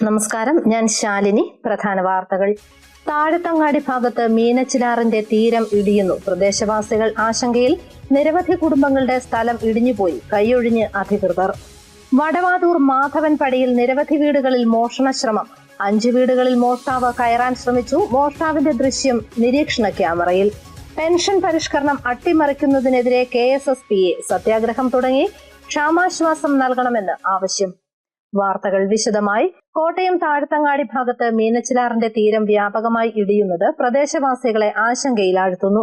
നമസ്കാരം, ഞാൻ ശാലിനി. പ്രധാന വാർത്തകൾ. താഴത്തങ്ങാടി ഭാഗത്ത് മീനച്ചിലാറിന്റെ തീരം ഇടിയുന്നു. പ്രദേശവാസികൾ ആശങ്കയിൽ. നിരവധി കുടുംബങ്ങളുടെ സ്ഥലം ഇടിഞ്ഞുപോയി. കൈയൊഴിഞ്ഞ് അധികൃതർ. വടവാതൂർ മാധവൻ പടിയിൽ നിരവധി വീടുകളിൽ മോഷണശ്രമം. 5 വീടുകളിൽ മോഷ്ടാവ് കയറാൻ ശ്രമിച്ചു. മോഷ്ടാവിന്റെ ദൃശ്യം നിരീക്ഷണ ക്യാമറയിൽ. പെൻഷൻ പരിഷ്കരണം അട്ടിമറിക്കുന്നതിനെതിരെ KSSPA സത്യാഗ്രഹം തുടങ്ങി. ക്ഷാമാശ്വാസം നൽകണമെന്ന് ആവശ്യം. വാർത്തകൾ വിശദമായി. കോട്ടയം താഴത്തങ്ങാടി ഭാഗത്ത് മീനച്ചിലാറിന്റെ തീരം വ്യാപകമായി ഇടിയുന്നത് പ്രദേശവാസികളെ ആശങ്കയിലാഴ്ത്തുന്നു.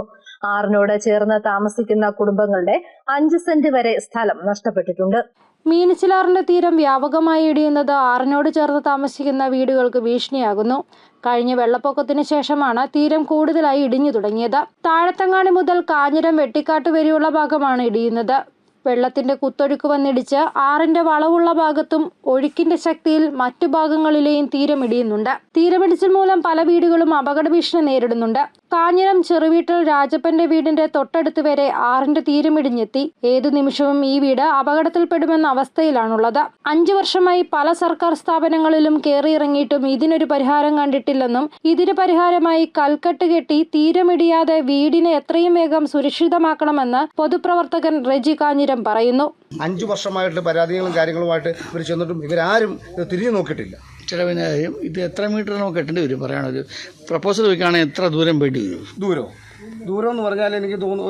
ആറിനോട് ചേർന്ന് താമസിക്കുന്ന കുടുംബങ്ങളുടെ 5 സെന്റ് വരെ സ്ഥലം നഷ്ടപ്പെട്ടിട്ടുണ്ട്. മീനച്ചിലാറിന്റെ തീരം വ്യാപകമായി ഇടിയുന്നത് ആറിനോട് ചേർന്ന് താമസിക്കുന്ന വീടുകൾക്ക് ഭീഷണിയാകുന്നു. കഴിഞ്ഞ വെള്ളപ്പൊക്കത്തിന് ശേഷമാണ് തീരം കൂടുതലായി ഇടിഞ്ഞു തുടങ്ങിയത്. താഴത്തങ്ങാടി മുതൽ കാഞ്ഞിരം വെട്ടിക്കാട്ട് വരെയുള്ള ഭാഗമാണ് ഇടിയുന്നത്. വെള്ളത്തിന്റെ കുത്തൊഴുക്ക് വന്നിടിച്ച് ആറിന്റെ വളവുള്ള ഭാഗത്തും ഒഴുക്കിന്റെ ശക്തിയിൽ മറ്റു ഭാഗങ്ങളിലെയും തീരമിടിയുന്നുണ്ട്. തീരമിടിച്ചിൽ മൂലം പല വീടുകളും അപകട ഭീഷണി നേരിടുന്നുണ്ട്. കാഞ്ഞിരം ചെറുവീട്ടിൽ രാജപ്പന്റെ വീടിന്റെ തൊട്ടടുത്ത് വരെ ആറിന്റെ തീരമിടിഞ്ഞെത്തി. ഏതു നിമിഷവും ഈ വീട് അപകടത്തിൽപ്പെടുമെന്ന അവസ്ഥയിലാണുള്ളത്. 5 വർഷമായി പല സർക്കാർ സ്ഥാപനങ്ങളിലും കയറിയിറങ്ങിയിട്ടും ഇതിനൊരു പരിഹാരം കണ്ടിട്ടില്ലെന്നും ഇതിന് പരിഹാരമായി കൽക്കെട്ട് കെട്ടി തീരമിടിയാതെ വീടിനെ എത്രയും വേഗം സുരക്ഷിതമാക്കണമെന്ന് പൊതുപ്രവർത്തകൻ റെജി കാഞ്ഞിരം പറയുന്നു. 5 വർഷമായിട്ട് പരാതികളും കാര്യങ്ങളുമായിട്ട് ഇവർ ചെന്നിട്ടും ഇവരാരും തിരിഞ്ഞു നോക്കിയിട്ടില്ല. ചിലവിന് കാര്യം ഇത് എത്ര മീറ്റർ നമുക്ക് കെട്ടേണ്ടി വരും? പറയണത് പ്രപ്പോസൽ വയ്ക്കുകയാണെങ്കിൽ എത്ര ദൂരം വേണ്ടി വരും? ദൂരം എന്ന് പറഞ്ഞാൽ എനിക്ക് തോന്നുന്നു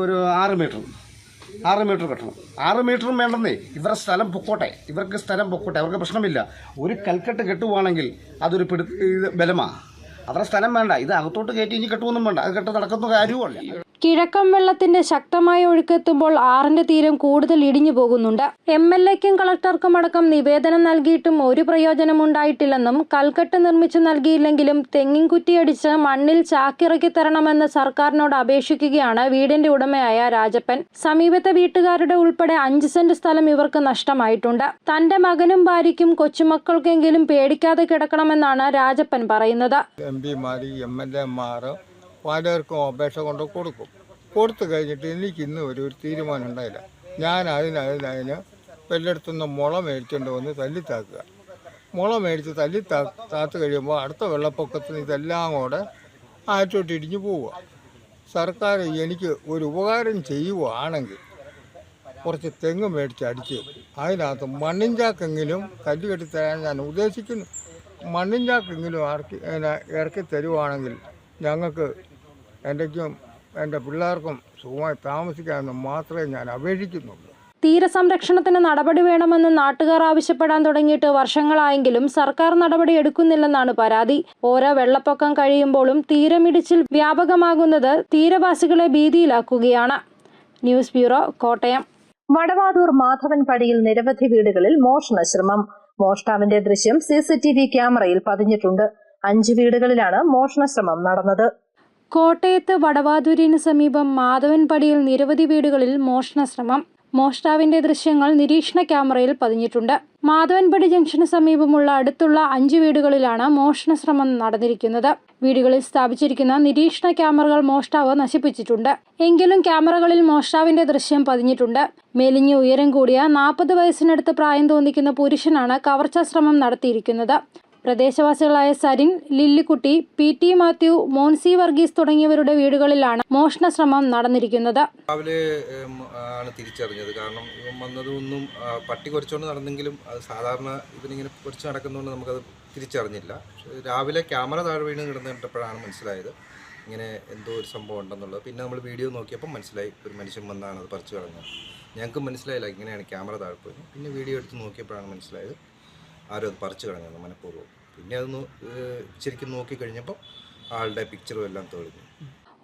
ഒരു 6 മീറ്റർ കെട്ടണം. 6 മീറ്ററും വേണ്ടെന്നേ. ഇവരുടെ സ്ഥലം പൊക്കോട്ടെ, ഇവർക്ക് സ്ഥലം പൊക്കോട്ടെ, അവർക്ക് പ്രശ്നമില്ല. ഒരു കൽക്കെട്ട് കെട്ടുവാണെങ്കിൽ അതൊരു ബലമാണ്. അവരുടെ സ്ഥലം വേണ്ട. ഇത് അകത്തോട്ട് കയറ്റി ഇനി കെട്ടുമൊന്നും വേണ്ട. അത് കെട്ട് നടക്കുന്ന കാര്യവുമല്ല. കിഴക്കൻ വെള്ളത്തിന്റെ ശക്തമായ ഒഴുക്കെത്തുമ്പോൾ ആറിന്റെ തീരം കൂടുതൽ ഇടിഞ്ഞു പോകുന്നുണ്ട്. MLAക്കും കളക്ടർക്കും അടക്കം നിവേദനം നൽകിയിട്ടും ഒരു പ്രയോജനം ഉണ്ടായിട്ടില്ലെന്നും കൽക്കെട്ട് നിർമ്മിച്ചു നൽകിയില്ലെങ്കിലും തെങ്ങിൻ കുറ്റിയടിച്ച് മണ്ണിൽ ചാക്കിറക്കി തരണമെന്ന് സർക്കാരിനോട് അപേക്ഷിക്കുകയാണ് വീടിന്റെ ഉടമയായ രാജപ്പൻ. സമീപത്തെ വീട്ടുകാരുടെ ഉൾപ്പെടെ 5 സെന്റ് സ്ഥലം ഇവർക്ക് നഷ്ടമായിട്ടുണ്ട്. തന്റെ മകനും ഭാര്യയ്ക്കും കൊച്ചുമക്കൾക്കെങ്കിലും പേടിക്കാതെ കിടക്കണമെന്നാണ് രാജപ്പൻ പറയുന്നത്. പലർക്കും അപേക്ഷ കൊണ്ട് കൊടുത്തു കഴിഞ്ഞിട്ട് എനിക്ക് ഇന്ന് ഒരു തീരുമാനം ഉണ്ടായില്ല. ഞാൻ അതിന് വല്ലയിടത്തുനിന്ന് മുള മേടിച്ചുകൊണ്ട് വന്ന് തല്ലിത്താക്കുക. മുള മേടിച്ച് താത്ത് കഴിയുമ്പോൾ അടുത്ത വെള്ളപ്പൊക്കത്തിന് ഇതെല്ലാം കൂടെ ആറ്റോട്ട് ഇടിഞ്ഞു പോവുക. സർക്കാർ എനിക്ക് ഒരു ഉപകാരം ചെയ്യുകയാണെങ്കിൽ കുറച്ച് തെങ്ങ് മേടിച്ച് അടിച്ച് അതിനകത്ത് മണ്ണിൻ ചാക്കെങ്കിലും കല്ല് കെട്ടി തരാൻ ഞാൻ ഉദ്ദേശിക്കുന്നു. മണ്ണിൻ ചാക്കെങ്കിലും ഇറക്കി തരുവാണെങ്കിൽ ഞങ്ങൾക്ക് എൻ്റെക്കും എൻ്റെ പിള്ളേർക്കും സുഖമായി താമസിക്കാമെന്ന് മാത്രമേ ഞാൻ അപേക്ഷിക്കുന്നുള്ളൂ. തീരസംരക്ഷണത്തിന് നടപടി വേണമെന്ന് നാട്ടുകാർ ആവശ്യപ്പെടാൻ തുടങ്ങിയിട്ട് വർഷങ്ങളായെങ്കിലും സർക്കാർ നടപടി എടുക്കുന്നില്ലെന്നാണ് പരാതി. ഓരോ വെള്ളപ്പൊക്കം കഴിയുമ്പോഴും തീരമിടിച്ചിൽ വ്യാപകമാകുന്നത് തീരവാസികളെ ഭീതിയിലാക്കുകയാണ്. News bureau, Kottayam. വടവാതൂർ മാധവൻ പടിയിൽ നിരവധി വീടുകളിൽ മോഷണശ്രമം. മോഷ്ടാവിന്റെ ദൃശ്യം CCTV ക്യാമറയിൽ പതിഞ്ഞിട്ടുണ്ട്. 5 വീടുകളിലാണ് മോഷണശ്രമം നടന്നത്. കോട്ടയത്ത് വടവാതൂരിന് സമീപം മാധവൻ പടിയിൽ നിരവധി വീടുകളിൽ മോഷണശ്രമം. മോഷ്ടാവിന്റെ ദൃശ്യങ്ങൾ നിരീക്ഷണ ക്യാമറയിൽ പതിഞ്ഞിട്ടുണ്ട്. മാധവൻപടി ജംഗ്ഷന് സമീപമുള്ള അടുത്തുള്ള 5 വീടുകളിലാണ് മോഷണശ്രമം നടന്നിരിക്കുന്നത്. വീടുകളിൽ സ്ഥാപിച്ചിരിക്കുന്ന നിരീക്ഷണ ക്യാമറകൾ മോഷ്ടാവ് നശിപ്പിച്ചിട്ടുണ്ട്. എങ്കിലും ക്യാമറകളിൽ മോഷ്ടാവിന്റെ ദൃശ്യം പതിഞ്ഞിട്ടുണ്ട്. മെലിഞ്ഞ് ഉയരം കൂടിയ 40 വയസ്സിനടുത്ത് പ്രായം തോന്നിക്കുന്ന പുരുഷനാണ് കവർച്ചാ ശ്രമം നടത്തിയിരിക്കുന്നത്. പ്രദേശവാസികളായ സരിൻ, ലില്ലിക്കുട്ടി, PT മാത്യു, മോൻസി വർഗീസ് തുടങ്ങിയവരുടെ വീടുകളിലാണ് മോഷണ ശ്രമം നടന്നിരിക്കുന്നത്. രാവിലെ ആണ് തിരിച്ചറിഞ്ഞത്. കാരണം ഇവൻ വന്നതൊന്നും പട്ടി കുറച്ചുകൊണ്ട് നടന്നെങ്കിലും അത് സാധാരണ ഇവനിങ്ങനെ കുറച്ച് നടക്കുന്നതുകൊണ്ട് നമുക്കത് തിരിച്ചറിഞ്ഞില്ല. രാവിലെ ക്യാമറ താഴെ വീണ് കിടന്നിട്ടപ്പോഴാണ് മനസ്സിലായത് ഇങ്ങനെ എന്തോ ഒരു സംഭവം ഉണ്ടെന്നുള്ളത്. പിന്നെ നമ്മൾ വീഡിയോ നോക്കിയപ്പോൾ മനസ്സിലായി ഒരു മനുഷ്യൻ വന്നാണ് അത് പറിച്ചു കളഞ്ഞത്. ഞങ്ങൾക്ക് മനസ്സിലായില്ല ഇങ്ങനെയാണ് ക്യാമറ താഴെ പോയി. പിന്നെ വീഡിയോ എടുത്ത് നോക്കിയപ്പോഴാണ് മനസ്സിലായത് ആരും അത് പറിച്ചു കളഞ്ഞത് മനഃപൂർവ്വം. പിന്നെ അതൊന്ന് ശരിക്കും നോക്കിക്കഴിഞ്ഞപ്പോൾ ആളുടെ പിക്ചറും എല്ലാം തെളിഞ്ഞു.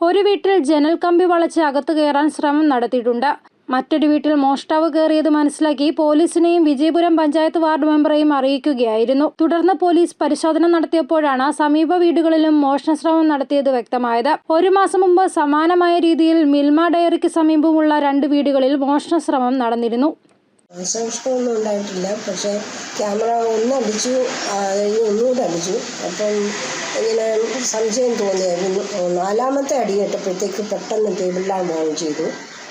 ഒരു വീട്ടിൽ ജനൽ കമ്പി വളച്ച് അകത്ത് കയറാൻ ശ്രമം നടത്തിയിട്ടുണ്ട്. മറ്റൊരു വീട്ടിൽ മോഷ്ടാവ് കയറിയത് മനസ്സിലാക്കി പോലീസിനെയും വിജയപുരം പഞ്ചായത്ത് വാർഡ് മെമ്പറെയും അറിയിക്കുകയായിരുന്നു. തുടർന്ന് പോലീസ് പരിശോധന നടത്തിയപ്പോഴാണ് സമീപ വീടുകളിലും മോഷണശ്രമം നടത്തിയത് വ്യക്തമായത്. 1 മാസം മുമ്പ് സമാനമായ രീതിയിൽ മിൽമ ഡയറിക്ക് സമീപമുള്ള 2 വീടുകളിൽ മോഷണശ്രമം നടന്നിരുന്നു. നാശനഷ്ടമൊന്നും ഉണ്ടായിട്ടില്ല. പക്ഷേ ക്യാമറ ഒന്നടിച്ചു, കഴിഞ്ഞ് ഒന്നുകൂടെ അടിച്ചു. അപ്പം ഇങ്ങനെ സംശയം തോന്നിയായിരുന്നു. 4ാമത്തെ അടി കേട്ടപ്പോഴത്തേക്ക് പെട്ടെന്ന് ടേബിളിലാണ് ഓൺ ചെയ്തു.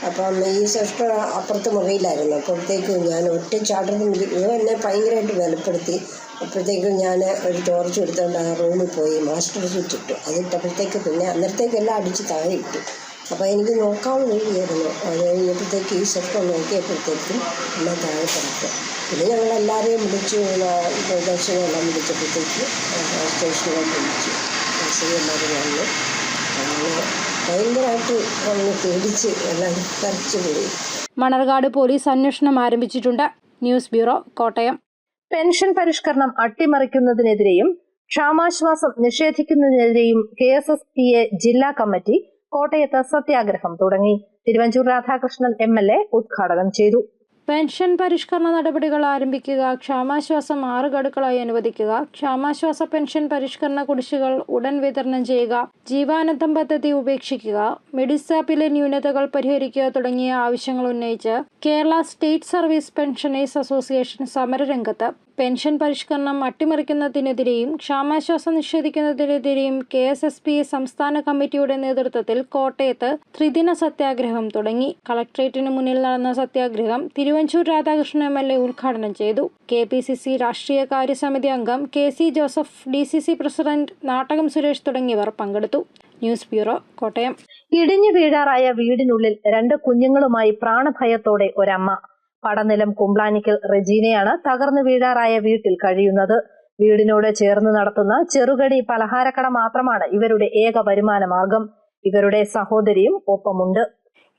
അപ്പം ഈ സിസ്റ്റർ അപ്പുറത്ത് മുറിയിലായിരുന്നു. അപ്പോഴത്തേക്ക് ഞാൻ ഒറ്റ ചാട്ടത്തിന് എന്നെ ഭയങ്കരമായിട്ട് ബലപ്പെടുത്തി അപ്പോഴത്തേക്കും ഞാൻ ഒരു ടോർച്ച് എടുത്തുകൊണ്ട് ആ റൂമിൽ പോയി മാസ്റ്റർ സ്വിച്ച് ഇട്ടു. അതിട്ടപ്പോഴത്തേക്ക് പിന്നെ അന്നേരത്തേക്കെല്ലാം അടിച്ച് താഴെ ഇട്ടു. അപ്പോൾ എനിക്ക് നോക്കാൻ വഴിയായിരുന്നു. അത് കഴിഞ്ഞപ്പോഴത്തേക്ക് ഈ സെക്കം നോക്കിയപ്പോഴത്തേക്കും എല്ലാം താഴെ കിടക്കുക. പിന്നെ ഞങ്ങളെല്ലാവരെയും വിളിച്ചു, ദർശനമെല്ലാം വിളിച്ചപ്പോഴത്തേക്ക് സ്റ്റേഷനിലേക്ക് വിളിച്ചു. എല്ലാവരും വന്നു. അങ്ങനെ ഭയങ്കരമായിട്ട് അങ്ങ് പേടിച്ച് എല്ലാവരും തരച്ചു പോയി. മണർകാട് പോലീസ് അന്വേഷണം ആരംഭിച്ചിട്ടുണ്ട്. News bureau, Kottayam. പെൻഷൻ പരിഷ്കരണം അട്ടിമറിക്കുന്നതിനെതിരെയും ക്ഷാമാശ്വാസം നിഷേധിക്കുന്നതിനെതിരെയും KSSPA ജില്ലാ കമ്മിറ്റി കോട്ടയത്ത് സത്യാഗ്രഹം തുടങ്ങി. തിരുവഞ്ചൂർ രാധാകൃഷ്ണൻ MLA ഉദ്ഘാടനം ചെയ്തു. പെൻഷൻ പരിഷ്കരണ നടപടികൾ ആരംഭിക്കുക, ക്ഷാമാശ്വാസം 6 ഗഡുക്കളായി അനുവദിക്കുക, ക്ഷാമാശ്വാസ പെൻഷൻ പരിഷ്കരണ കുടിശ്ശികൾ ഉടൻ വിതരണം ചെയ്യുക, ജീവാനന്ദം പദ്ധതി ഉപേക്ഷിക്കുക, മെഡിസാപ്പിലെ ന്യൂനതകൾ പരിഹരിക്കുക തുടങ്ങിയ ആവശ്യങ്ങൾ ഉന്നയിച്ച് Kerala state service pensioners association സമരരംഗത്ത്. പെൻഷൻ പരിഷ്കരണം അട്ടിമറിക്കുന്നതിനെതിരെയും ക്ഷാമാശ്വാസം നിഷേധിക്കുന്നതിനെതിരെയും KSSPA സംസ്ഥാന കമ്മിറ്റിയുടെ നേതൃത്വത്തിൽ കോട്ടയത്ത് ത്രിദിന സത്യാഗ്രഹം തുടങ്ങി. കളക്ട്രേറ്റിന് മുന്നിൽ നടന്ന സത്യാഗ്രഹം തിരുവഞ്ചൂർ രാധാകൃഷ്ണൻ MLA ഉദ്ഘാടനം ചെയ്തു. KPCC രാഷ്ട്രീയ കാര്യസമിതി അംഗം KC Joseph, DCC president Nattakam Suresh തുടങ്ങിയവർ പങ്കെടുത്തു. News bureau, Kottayam. ഇടിഞ്ഞു വീഴാറായ വീടിനുള്ളിൽ 2 കുഞ്ഞുങ്ങളുമായി പ്രാണഭയത്തോടെ ഒരമ്മ. പടനിലം കുംബ്ലാനിക്കൽ റെജീനയാണ് തകർന്നു വീഴാറായ വീട്ടിൽ കഴിയുന്നത്. വീടിനോട് ചേർന്ന് നടത്തുന്ന ചെറുകടി പലഹാരക്കട മാത്രമാണ് ഇവരുടെ ഏക വരുമാന മാർഗം. ഇവരുടെ സഹോദരിയും ഒപ്പമുണ്ട്.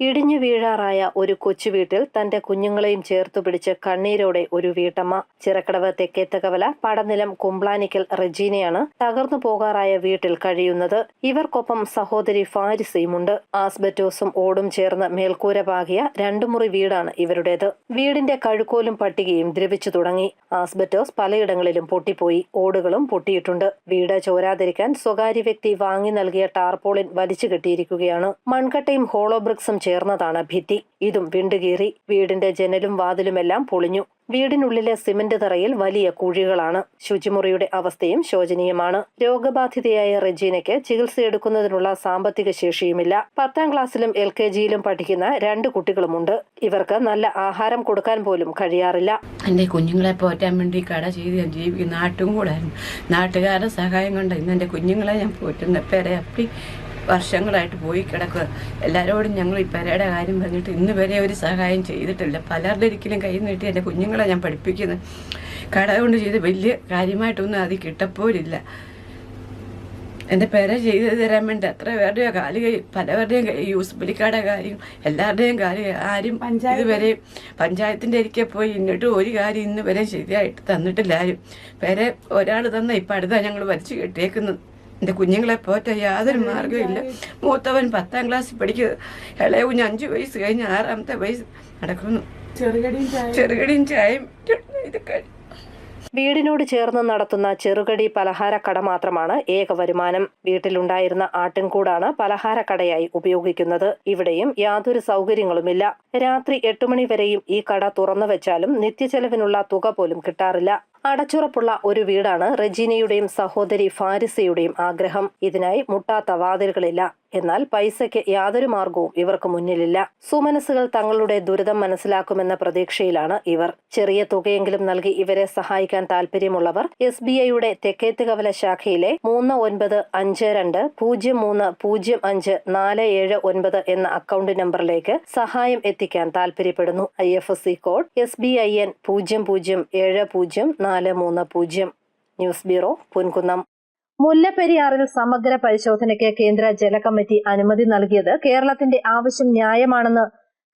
ഇടിഞ്ഞു വീഴാറായ ഒരു കൊച്ചു വീട്ടിൽ തന്റെ കുഞ്ഞുങ്ങളെയും ചേർത്തു പിടിച്ച് കണ്ണീരോടെ ഒരു വീട്ടമ്മ. ചിറക്കടവ് തെക്കേത്തകവല പടനിലം കുംബ്ലാനിക്കൽ റെജീനയാണ് തകർന്നു പോകാറായ വീട്ടിൽ കഴിയുന്നത്. ഇവർക്കൊപ്പം സഹോദരി ഫാരിസയുമുണ്ട്. ആസ്ബറ്റോസും ഓടും ചേർന്ന് മേൽക്കൂര പാകിയ 2 മുറി വീടാണ് ഇവരുടേത്. വീടിന്റെ കഴുക്കോലും പട്ടികയും ദ്രവിച്ചു തുടങ്ങി. ആസ്ബറ്റോസ് പലയിടങ്ങളിലും പൊട്ടിപ്പോയി, ഓടുകളും പൊട്ടിയിട്ടുണ്ട്. വീട് ചോരാതിരിക്കാൻ സ്വകാര്യ വ്യക്തി വാങ്ങി നൽകിയ ടാർപോളിൻ വലിച്ചു കെട്ടിയിരിക്കുകയാണ്. മൺകട്ടയും ഹോളോ ബ്രിക്സും ചേർന്നതാണ് ഭിത്തി. ഇതും വിണ്ടുകീറി. വീടിന്റെ ജനലും വാതിലുമെല്ലാം പൊളിഞ്ഞു. വീടിനുള്ളിലെ സിമന്റ് തറയിൽ വലിയ കുഴികളാണ്. ശുചിമുറിയുടെ അവസ്ഥയും ശോചനീയമാണ്. രോഗബാധിതയായ റെജീനയ്ക്ക് ചികിത്സയെടുക്കുന്നതിനുള്ള സാമ്പത്തിക ശേഷിയുമില്ല. 10ാം ക്ലാസ്സിലും LKGയിലും പഠിക്കുന്ന 2 കുട്ടികളുമുണ്ട്. ഇവർക്ക് നല്ല ആഹാരം കൊടുക്കാൻ പോലും കഴിയാറില്ല. എൻ്റെ കുഞ്ഞുങ്ങളെ പോറ്റാൻ വേണ്ടി കട ചെയ്ത് ഞാൻ ജീവിക്കുന്ന നാട്ടും കൂടായിരുന്നു. നാട്ടുകാരുടെ സഹായം കൊണ്ട് ഇന്ന് എൻ്റെ കുഞ്ഞുങ്ങളെ ഞാൻ പോറ്റുന്ന പേരെ അപ്പി വർഷങ്ങളായിട്ട് പോയി കിടക്കുക. എല്ലാവരോടും ഞങ്ങൾ ഈ പെരയുടെ കാര്യം പറഞ്ഞിട്ട് ഇന്ന് വരെ ഒരു സഹായം ചെയ്തിട്ടില്ല. പലരുടെ ഒരിക്കലും കൈ നീട്ടി എൻ്റെ കുഞ്ഞുങ്ങളെ ഞാൻ പഠിപ്പിക്കുന്നത്. കട കൊണ്ട് ചെയ്ത് വലിയ കാര്യമായിട്ടൊന്നും അത് കിട്ടപ്പോലില്ല. എൻ്റെ പെര ചെയ്ത് തരാൻ വേണ്ടി എത്ര പേരുടെയോ കാല് കൈ, പലവരുടെയും കൈ, യൂസ്ബലിക്കാരുടെ കാര്യം, എല്ലാവരുടെയും കാല് ആരും ഇതുവരെ പഞ്ചായത്തിൻ്റെ അരികെ പോയി ഇന്നിട്ട് ഒരു കാര്യം ഇന്ന് വരെ ശരിയായിട്ട് തന്നിട്ടില്ല ആരും. പെര ഒരാൾ തന്ന ഇപ്പം അടുത്താണ് ഞങ്ങൾ വലിച്ചു കെട്ടിയേക്കുന്നത്. എൻ്റെ കുഞ്ഞുങ്ങളെ പോറ്റാൻ യാതൊരു മാർഗ്ഗമില്ല. മൂത്തവൻ 10ാം ക്ലാസ്സിൽ പഠിക്കുക, ഇളയ കുഞ്ഞ് 5 വയസ്സ് കഴിഞ്ഞ് 6ാമത്തെ വയസ്സ് നടക്കുന്നു. ചെറുകടിയും ചായയും ഇതൊക്കെ. വീടിനോട് ചേർന്ന് നടത്തുന്ന ചെറുകടി പലഹാരക്കട മാത്രമാണ് ഏക വരുമാനം. വീട്ടിലുണ്ടായിരുന്ന ആട്ടിൻകൂടാണ് പലഹാരക്കടയായി ഉപയോഗിക്കുന്നത്. ഇവിടെയും യാതൊരു സൗകര്യങ്ങളുമില്ല. രാത്രി 8 മണി വരെയും ഈ കട തുറന്നു വെച്ചാലും നിത്യചെലവിനുള്ള തുക പോലും കിട്ടാറില്ല. അടച്ചുറപ്പുള്ള ഒരു വീടാണ് റെജീനയുടെയും സഹോദരി ഫാരിസയുടെയും ആഗ്രഹം. ഇതിനായി മുട്ടാത്ത വാതിലുകളില്ല. എന്നാൽ പൈസയ്ക്ക് യാതൊരു മാർഗവും ഇവർക്ക് മുന്നിലില്ല. സുമനസ്സുകൾ തങ്ങളുടെ ദുരിതം മനസ്സിലാക്കുമെന്ന പ്രതീക്ഷയിലാണ് ഇവർ. ചെറിയ തുകയെങ്കിലും നൽകി ഇവരെ സഹായിക്കാൻ താൽപര്യമുള്ളവർ SBIയുടെ തെക്കേത്തുകവല ശാഖയിലെ 3950300547 എന്ന അക്കൗണ്ട് നമ്പറിലേക്ക് സഹായം എത്തിക്കാൻ താൽപര്യപ്പെടുന്നു. IFSC code SBIN 00704330. News bureau, Ponkunnam. മുല്ലപ്പെരിയാറിൽ സമഗ്ര പരിശോധനയ്ക്ക് കേന്ദ്ര ജല കമ്മിറ്റി അനുമതി നൽകിയത് കേരളത്തിന്റെ ആവശ്യം ന്യായമാണെന്ന്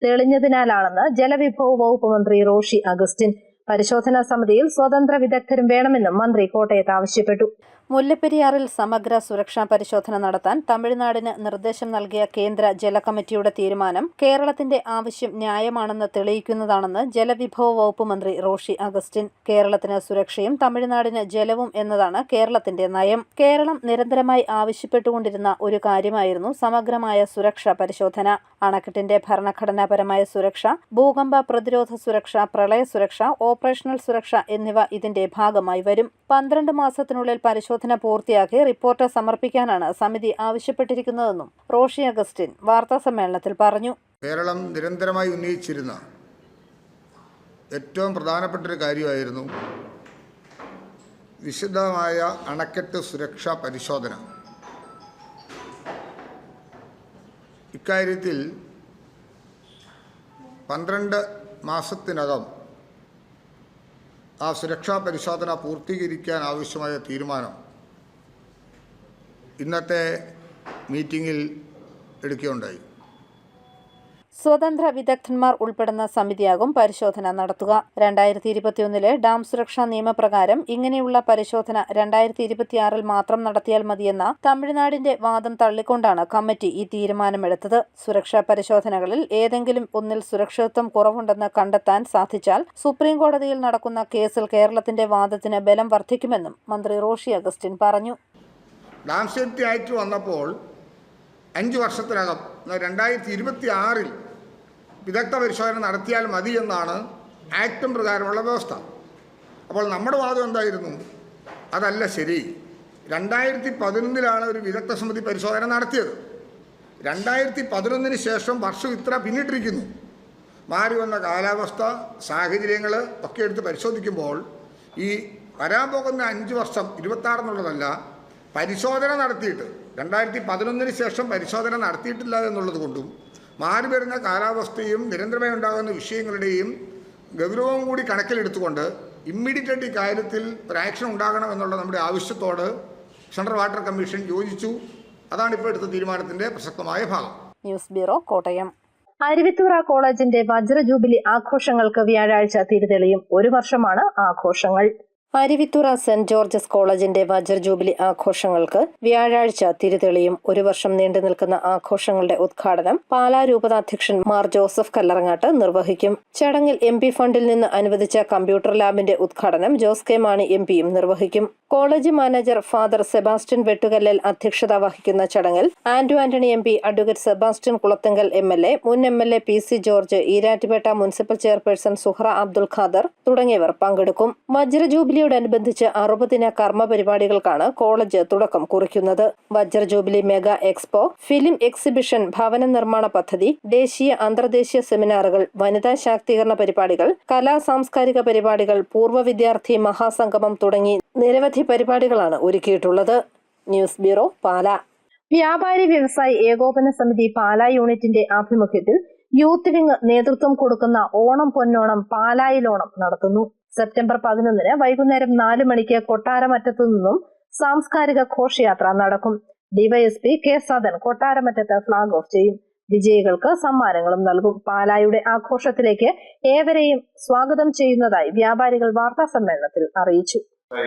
തെളിഞ്ഞതിനാലാണെന്ന് ജലവിഭവ വകുപ്പ് മന്ത്രി റോഷി അഗസ്റ്റിൻ. പരിശോധനാ സമിതിയിൽ സ്വതന്ത്ര വിദഗ്ധരും വേണമെന്നും മന്ത്രി കോട്ടയത്ത് ആവശ്യപ്പെട്ടു. മുല്ലപ്പെരിയാറിൽ സമഗ്ര സുരക്ഷാ പരിശോധന നടത്താൻ തമിഴ്നാടിന് നിർദ്ദേശം നൽകിയ കേന്ദ്ര ജല കമ്മിറ്റിയുടെ തീരുമാനം കേരളത്തിന്റെ ആവശ്യം ന്യായമാണെന്ന് തെളിയിക്കുന്നതാണെന്ന് ജലവിഭവ വകുപ്പ് മന്ത്രി റോഷി അഗസ്റ്റിൻ. കേരളത്തിന് സുരക്ഷയും തമിഴ്നാടിന് ജലവും എന്നതാണ് കേരളത്തിന്റെ നയം. കേരളം നിരന്തരമായി ആവശ്യപ്പെട്ടുകൊണ്ടിരുന്ന ഒരു കാര്യമായിരുന്നു സമഗ്രമായ സുരക്ഷാ പരിശോധന. അണക്കെട്ടിന്റെ ഭരണഘടനാപരമായ സുരക്ഷ, ഭൂകമ്പ പ്രതിരോധ സുരക്ഷ, പ്രളയ സുരക്ഷ, ഓപ്പറേഷണൽ സുരക്ഷ എന്നിവ ഇതിന്റെ ഭാഗമായി വരും. 12 മാസത്തിനുള്ളിൽ പരിശോധന പൂർത്തിയാക്കി റിപ്പോർട്ട് സമർപ്പിക്കാനാണ് സമിതി ആവശ്യപ്പെട്ടിരിക്കുന്നതെന്നും റോഷി അഗസ്റ്റിൻ വാർത്താസമ്മേളനത്തിൽ പറഞ്ഞു. കേരളം നിരന്തരമായി ഉന്നയിച്ചിരുന്ന ഏറ്റവും പ്രധാനപ്പെട്ട ഒരു കാര്യമായിരുന്നു വിശദമായ അണക്കെട്ട് സുരക്ഷാ പരിശോധന. ഇക്കാര്യത്തിൽ 12 മാസത്തിനകം ആ സുരക്ഷാ പരിശോധന പൂർത്തീകരിക്കാൻ ആവശ്യമായ തീരുമാനം ഇന്നത്തെ മീറ്റിങ്ങിൽ എടുക്കുകയുണ്ടായി. സ്വതന്ത്ര വിദഗ്ധന്മാർ ഉൾപ്പെടുന്ന സമിതിയാകും പരിശോധന നടത്തുക. 2021 ഡാം സുരക്ഷാ നിയമപ്രകാരം ഇങ്ങനെയുള്ള പരിശോധന 2026 മാത്രം നടത്തിയാൽ മതിയെന്ന തമിഴ്നാടിന്റെ വാദം തള്ളിക്കൊണ്ടാണ് കമ്മിറ്റി ഈ തീരുമാനമെടുത്തത്. സുരക്ഷാ പരിശോധനകളിൽ ഏതെങ്കിലും ഒന്നിൽ സുരക്ഷിതത്വം കുറവുണ്ടെന്ന് കണ്ടെത്താൻ സാധിച്ചാൽ സുപ്രീം കോടതിയിൽ നടക്കുന്ന കേസിൽ കേരളത്തിന്റെ വാദത്തിന് ബലം വർദ്ധിക്കുമെന്നും മന്ത്രി റോഷി അഗസ്റ്റിൻ പറഞ്ഞു. ഡാം സേഫ്റ്റി ആക്ട് വന്നപ്പോൾ 5 വർഷത്തിനകം 2026 വിദഗ്ധ പരിശോധന നടത്തിയാൽ മതി എന്നാണ് ആക്ടും പ്രകാരമുള്ള വ്യവസ്ഥ. അപ്പോൾ നമ്മുടെ വാദം എന്തായിരുന്നു? അതല്ല ശരി. 2011 ഒരു വിദഗ്ധ സമിതി പരിശോധന നടത്തിയത്. 2011 ശേഷം വർഷം ഇത്ര പിന്നിട്ടിരിക്കുന്നു. മാറി വന്ന കാലാവസ്ഥ, സാഹചര്യങ്ങൾ ഒക്കെ എടുത്ത് പരിശോധിക്കുമ്പോൾ ഈ വരാൻ പോകുന്ന 5 വർഷം 26 എന്നുള്ളതല്ല, പരിശോധന നടത്തിയിട്ട് 2011 ശേഷം പരിശോധന നടത്തിയിട്ടില്ല എന്നുള്ളത് കൊണ്ടും മാറി വരുന്ന കാലാവസ്ഥയും നിരന്തരമായി ഉണ്ടാകുന്ന വിഷയങ്ങളുടെയും ഗൗരവവും കൂടി കണക്കിലെടുത്തുകൊണ്ട് ഇമ്മീഡിയറ്റായിട്ട് ഈ കാര്യത്തിൽ ഒരു ആക്ഷൻ ഉണ്ടാകണം എന്നുള്ള നമ്മുടെ ആവശ്യത്തോട് സെൻട്രൽ വാട്ടർ കമ്മീഷൻ യോജിച്ചു. അതാണ് ഇപ്പോൾ എടുത്ത തീരുമാനത്തിന്റെ പ്രസക്തമായ ഭാഗം. News bureau, Kottayam. അരുവിത്തുറ കോളേജിന്റെ വജ്ര ജൂബിലി ആഘോഷങ്ങൾക്ക് വ്യാഴാഴ്ച തിരിതെളിയും. 1 വർഷമാണ് ആഘോഷങ്ങൾ. അരുവിത്തുറ സെന്റ് ജോർജസ് കോളേജിന്റെ വജ്ര ജൂബിലി ആഘോഷങ്ങൾക്ക് വ്യാഴാഴ്ച തിരിതെളിയും. 1 വർഷം നീണ്ടു നിൽക്കുന്ന ആഘോഷങ്ങളുടെ ഉദ്ഘാടനം പാലാ രൂപതാധ്യക്ഷൻ മാർ ജോസഫ് കല്ലറങ്ങാട്ട് നിർവഹിക്കും. ചടങ്ങിൽ MP ഫണ്ടിൽ നിന്ന് അനുവദിച്ച കമ്പ്യൂട്ടർ ലാബിന്റെ ഉദ്ഘാടനം ജോസ് കെ മാണി MPയും നിർവഹിക്കും. കോളേജ് മാനേജർ ഫാദർ സെബാസ്റ്റ്യൻ വെട്ടുകല്ലിൽ അധ്യക്ഷത വഹിക്കുന്ന ചടങ്ങിൽ Antony MP, advocate Sebastian Kulathunkal MLA, മുൻ MLA PC George, Erattupetta municipal chairperson Suhra Abdul Khader തുടങ്ങിയവർ പങ്കെടുക്കും. വജ്ര ജൂബിലിയോടനുബന്ധിച്ച് 60 കർമ്മ പരിപാടികൾക്കാണ് കോളേജ് തുടക്കം കുറിക്കുന്നത്. വജ്ര jubilee mega expo, film exhibition, ഭവന നിർമ്മാണ പദ്ധതി, ദേശീയ അന്തർദേശീയ സെമിനാറുകൾ, വനിതാ ശാക്തീകരണ പരിപാടികൾ, കലാ സാംസ്കാരിക പരിപാടികൾ, പൂർവ്വ വിദ്യാർത്ഥി മഹാസംഗമം തുടങ്ങി നിരവധി പരിപാടികളാണ് ഒരുക്കിയിട്ടുള്ളത്. News bureau, Pala. വ്യാപാരി വ്യവസായി ഏകോപന സമിതി പാലാ യൂണിറ്റിന്റെ ആഭിമുഖ്യത്തിൽ യൂത്ത് വിംഗ് നേതൃത്വം കൊടുക്കുന്ന ഓണം പൊന്നോണം പാലായിലോണം നടത്തുന്നു. സെപ്റ്റംബർ 11 വൈകുന്നേരം 4 മണിക്ക് കൊട്ടാരമറ്റത്തു നിന്നും സാംസ്കാരിക ഘോഷയാത്ര നടക്കും. ഡിവൈഎസ്പി K സദൻ കൊട്ടാരമറ്റത്ത് ഫ്ളാഗ് ഓഫ് ചെയ്യും. വിജയികൾക്ക് സമ്മാനങ്ങളും നൽകും. പാലായുടെ ആഘോഷത്തിലേക്ക് ഏവരെയും സ്വാഗതം ചെയ്യുന്നതായി വ്യാപാരികൾ വാർത്താ സമ്മേളനത്തിൽ അറിയിച്ചു.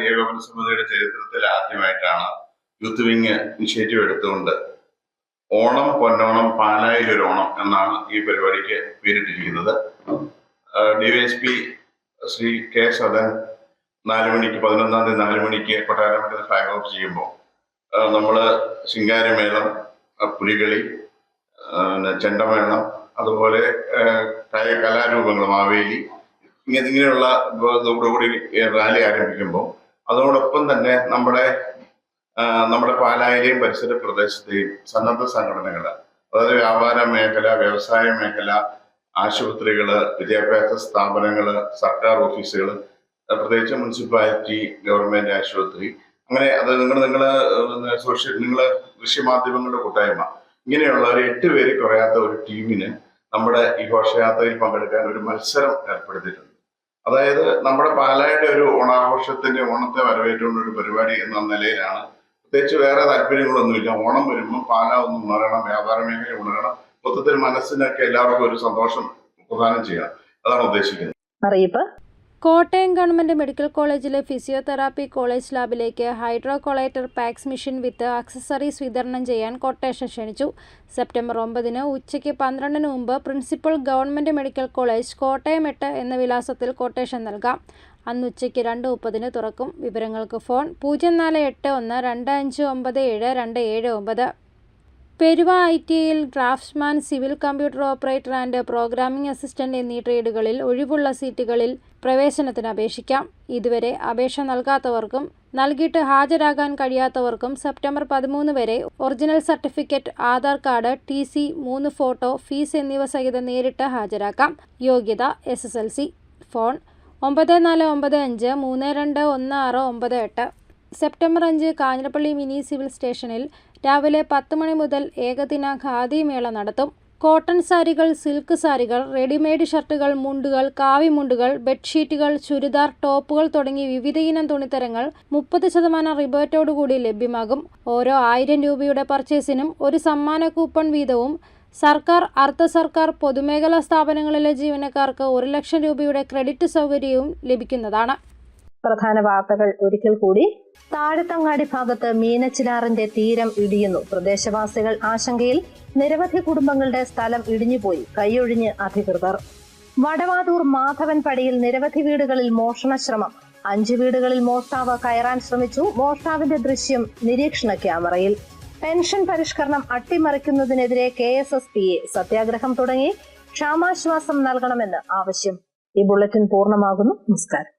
ഏകോപന സമിതിയുടെ ചരിത്രത്തിൽ ആദ്യമായിട്ടാണ് യൂത്ത് വിംഗ് ഇനിഷ്യേറ്റീവ് എടുത്തുകൊണ്ട് ഓണം പൊന്നോണം പാലായിലൊരു ഓണം എന്നാണ് ഈ പരിപാടിക്ക് പേരിട്ടിരിക്കുന്നത്. ഡിവൈഎസ്പി ശ്രീ K സദൻ 4 മണിക്ക് 11-ാം തീയതി 4 മണിക്ക് കൊട്ടാരമറ്റത്ത് ഫ്ലാഗ് ഓഫ് ചെയ്യുമ്പോൾ നമ്മൾ ശിങ്കാരമേളം, പുലികളി, ചെണ്ടമേളം, അതുപോലെ കലാരൂപങ്ങൾ, മാവേലി, ഇങ്ങനെയുള്ള കൂടി റാലി ആരംഭിക്കുമ്പോൾ അതോടൊപ്പം തന്നെ നമ്മുടെ പാലായിലെയും പരിസര പ്രദേശത്തെയും സന്നദ്ധ സംഘടനകൾ, അതായത് വ്യാപാര മേഖല, വ്യവസായ മേഖല, ആശുപത്രികൾ, വിദ്യാഭ്യാസ സ്ഥാപനങ്ങൾ, സർക്കാർ ഓഫീസുകൾ, പ്രത്യേകിച്ച് മുനിസിപ്പാലിറ്റി, ഗവൺമെന്റ് ആശുപത്രി, അങ്ങനെ അത് നിങ്ങൾ ദൃശ്യമാധ്യമങ്ങളുടെ കൂട്ടായ്മ, ഇങ്ങനെയുള്ള ഒരു 8 പേര് കുറയാത്ത ഒരു ടീമിന് നമ്മുടെ ഈ ഘോഷയാത്രയിൽ പങ്കെടുക്കാൻ ഒരു മത്സരം ഏർപ്പെടുത്തിയിട്ടുണ്ട്. അതായത് നമ്മുടെ പാലായുടെ ഒരു ഓണത്തെ വരവേറ്റുള്ള ഒരു പരിപാടി എന്ന നിലയിലാണ്. പ്രത്യേകിച്ച് വേറെ താല്പര്യങ്ങളൊന്നുമില്ല. ഓണം വരുമ്പോൾ പാല ഒന്ന് ഉണരണം, വ്യാപാര മേഖല ഉണരണം, മൊത്തത്തിൽ മനസ്സിനൊക്കെ എല്ലാവർക്കും ഒരു സന്തോഷം പ്രദാനം ചെയ്യണം. അതാണ് ഉദ്ദേശിക്കുന്നത്. അറിയിപ്പ്. കോട്ടയം ഗവൺമെന്റ് മെഡിക്കൽ കോളേജിലെ ഫിസിയോതെറാപ്പി കോളേജ് ലാബിലേക്ക് hydrocollator packs machine with accessories വിതരണം ചെയ്യാൻ കൊട്ടേഷൻ ക്ഷണിച്ചു. സെപ്റ്റംബർ 9 ഉച്ചയ്ക്ക് 12 മുമ്പ് principal government medical college, Kottayam 8 എന്ന വിലാസത്തിൽ കൊട്ടേഷൻ നൽകാം. അന്ന് ഉച്ചയ്ക്ക് 2:30 തുറക്കും. വിവരങ്ങൾക്ക് ഫോൺ 048125977279. പെരുവ ITIയിൽ draughtsman, civil computer operator and programming assistant എന്നീ ട്രേഡുകളിൽ ഒഴിവുള്ള സീറ്റുകളിൽ പ്രവേശനത്തിന് അപേക്ഷിക്കാം. ഇതുവരെ അപേക്ഷ നൽകാത്തവർക്കും നൽകിയിട്ട് ഹാജരാകാൻ കഴിയാത്തവർക്കും സെപ്റ്റംബർ 13 വരെ original certificate, Aadhaar card, TC, 3 photo, fees എന്നിവ സഹിതം നേരിട്ട് ഹാജരാക്കാം. യോഗ്യത SSLC. Phone 9495321698. September 5 Kanjirappally mini civil സ്റ്റേഷനിൽ രാവിലെ 10 മണി മുതൽ ഏകദിന ഖാദി മേള നടത്തും. കോട്ടൺ സാരികൾ, സിൽക്ക് സാരികൾ, റെഡിമെയ്ഡ് ഷർട്ടുകൾ, മുണ്ടുകൾ, കാവിമുണ്ടുകൾ, ബെഡ്ഷീറ്റുകൾ, ചുരിദാർ, ടോപ്പുകൾ തുടങ്ങി വിവിധയിനം തുണിത്തരങ്ങൾ 30% റിബേറ്റോടുകൂടി ലഭ്യമാകും. ഓരോ 1000 രൂപയുടെ പർച്ചേസിനും ഒരു സമ്മാന കൂപ്പൺ വീതവും സർക്കാർ, അർദ്ധ സർക്കാർ, പൊതുമേഖലാ സ്ഥാപനങ്ങളിലെ ജീവനക്കാർക്ക് 1 ലക്ഷം രൂപയുടെ ക്രെഡിറ്റ് സൗകര്യവും ലഭിക്കുന്നതാണ്. പ്രധാന വാർത്തകൾ ഒരിക്കൽ കൂടി. താഴത്തങ്ങാടി ഭാഗത്ത് മീനച്ചിലാറിന്റെ തീരം ഇടിയുന്നു. പ്രദേശവാസികൾ ആശങ്കയിൽ. നിരവധി കുടുംബങ്ങളുടെ സ്ഥലം ഇടിഞ്ഞുപോയി. കൈയൊഴിഞ്ഞ് അധികൃതർ. വടവാതൂർ മാധവൻ പടിയിൽ നിരവധി വീടുകളിൽ മോഷണശ്രമം. 5 വീടുകളിൽ മോഷ്ടാവ് കയറാൻ ശ്രമിച്ചു. മോഷ്ടാവിന്റെ ദൃശ്യം നിരീക്ഷണ ക്യാമറയിൽ. പെൻഷൻ പരിഷ്കരണം അട്ടിമറിക്കുന്നതിനെതിരെ KSSPA സത്യാഗ്രഹം തുടങ്ങി. ക്ഷാമാശ്വാസം നൽകണമെന്ന് ആവശ്യം. ഈ ബുള്ളറ്റിൻ പൂർണ്ണമാകുന്നു. നമസ്കാരം.